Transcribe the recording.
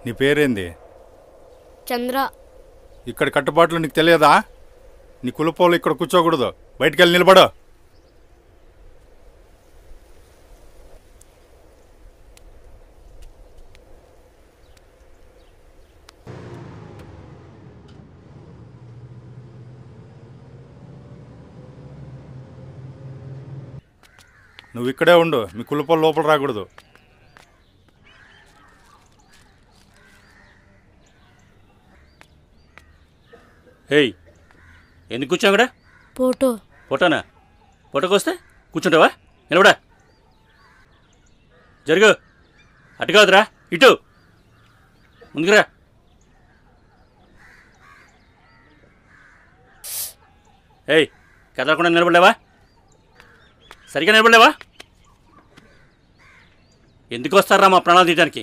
నీ పేరేంది? చంద్ర. ఇక్కడ కట్టుబాట్లు నీకు తెలియదా? నీ కులపోలు ఇక్కడ కూర్చోకూడదు, బయటికెళ్ళి నిలబడు. నువ్వు ఇక్కడే ఉండు, మీ కులపోలు లోపల రాకూడదు. ఏయ్, ఎందుకు కూర్చోవు కూడా? ఫోటో. ఫోటోనా? ఫోటోకి వస్తే కూర్చుంటావా? నిలబడా. జరుగు. అటు కాదురా, ఇటు ముందుకురా. ఏయ్, కదలకుండా నిలబడలేవా? సరిగా నిలబడలేవా? ఎందుకు వస్తారా మా ప్రాణాలు తీయడానికి?